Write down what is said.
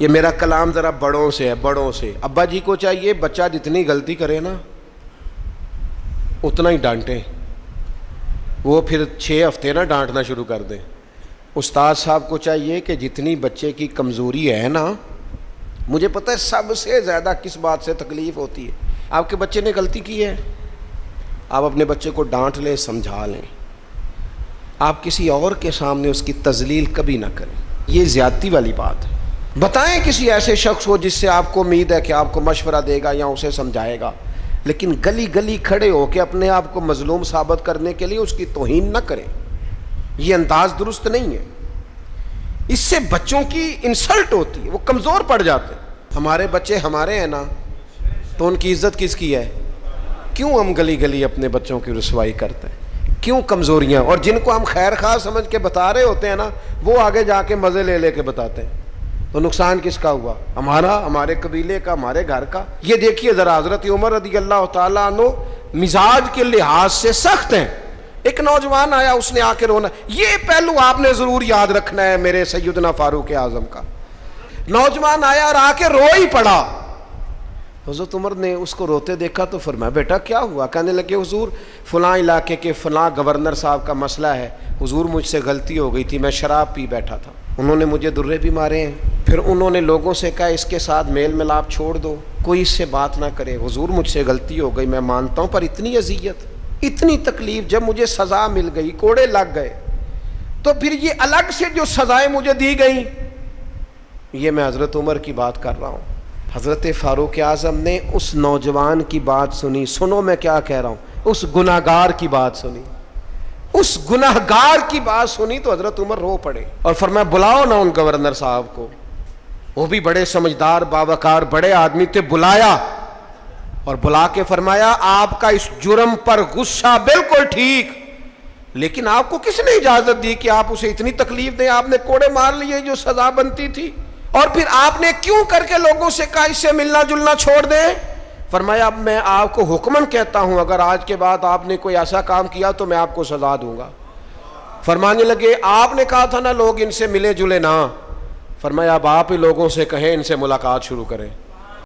یہ میرا کلام ذرا بڑوں سے ہے، بڑوں سے۔ ابا جی کو چاہیے بچہ جتنی غلطی کرے نا اتنا ہی ڈانٹیں، وہ پھر 6 ہفتے نہ ڈانٹنا شروع کر دیں۔ استاد صاحب کو چاہیے کہ جتنی بچے کی کمزوری ہے نا، مجھے پتہ ہے سب سے زیادہ کس بات سے تکلیف ہوتی ہے، آپ کے بچے نے غلطی کی ہے، آپ اپنے بچے کو ڈانٹ لیں، سمجھا لیں، آپ کسی اور کے سامنے اس کی تذلیل کبھی نہ کریں، یہ زیادتی والی بات ہے۔ بتائیں کسی ایسے شخص کو جس سے آپ کو امید ہے کہ آپ کو مشورہ دے گا یا اسے سمجھائے گا، لیکن گلی گلی کھڑے ہو کے اپنے آپ کو مظلوم ثابت کرنے کے لیے اس کی توہین نہ کریں، یہ انداز درست نہیں ہے، اس سے بچوں کی انسلٹ ہوتی ہے، وہ کمزور پڑ جاتے ہیں۔ ہمارے بچے ہمارے ہیں نا، تو ان کی عزت کس کی ہے؟ کیوں ہم گلی گلی اپنے بچوں کی رسوائی کرتے ہیں؟ کیوں کمزوریاں؟ اور جن کو ہم خیر خواہ سمجھ کے بتا رہے ہوتے ہیں نا، وہ آگے جا کے مزے لے لے کے بتاتے ہیں، تو نقصان کس کا ہوا؟ ہمارا، ہمارے قبیلے کا، ہمارے گھر کا۔ یہ دیکھیے ذرا، حضرت عمر رضی اللہ تعالیٰ عنہ مزاج کے لحاظ سے سخت ہیں، ایک نوجوان آیا، اس نے آ کے رونا، یہ پہلو آپ نے ضرور یاد رکھنا ہے میرے سیدنا فاروق اعظم کا۔ نوجوان آیا اور آ کے رو ہی پڑا، حضرت عمر نے اس کو روتے دیکھا تو فرمایا بیٹا کیا ہوا؟ کہنے لگے حضور فلاں علاقے کے فلاں گورنر صاحب کا مسئلہ ہے، حضور مجھ سے غلطی ہو گئی تھی، میں شراب پی بیٹھا تھا، انہوں نے مجھے درے بھی مارے ہیں، پھر انہوں نے لوگوں سے کہا اس کے ساتھ میل ملاپ چھوڑ دو، کوئی اس سے بات نہ کرے، حضور مجھ سے غلطی ہو گئی میں مانتا ہوں، پر اتنی اذیت، اتنی تکلیف، جب مجھے سزا مل گئی، کوڑے لگ گئے، تو پھر یہ الگ سے جو سزائیں مجھے دی گئیں، یہ میں حضرت عمر کی بات کر رہا ہوں۔ حضرت فاروق اعظم نے اس نوجوان کی بات سنی، سنو میں کیا کہہ رہا ہوں، اس گناہگار کی بات سنی، اس گناہگار کی بات سنی تو حضرت عمر رو پڑے اور فرمایا بلاؤ نا ان گورنر صاحب کو، وہ بھی بڑے سمجھدار باوقار بڑے آدمی تھے، بلایا اور بلا کے فرمایا آپ کا اس جرم پر غصہ بالکل ٹھیک، لیکن آپ کو کس نے اجازت دی کہ آپ اسے اتنی تکلیف دیں؟ آپ نے کوڑے مار لیے جو سزا بنتی تھی، اور پھر آپ نے کیوں کر کے لوگوں سے کہا اس سے ملنا جلنا چھوڑ دیں؟ فرمایا اب میں آپ کو حکمن کہتا ہوں اگر آج کے بعد آپ نے کوئی ایسا کام کیا تو میں آپ کو سزا دوں گا۔ فرمانے لگے آپ نے کہا تھا نا لوگ ان سے ملے جلے نہ، فرمایا اب آپ ہی لوگوں سے کہیں ان سے ملاقات شروع کریں۔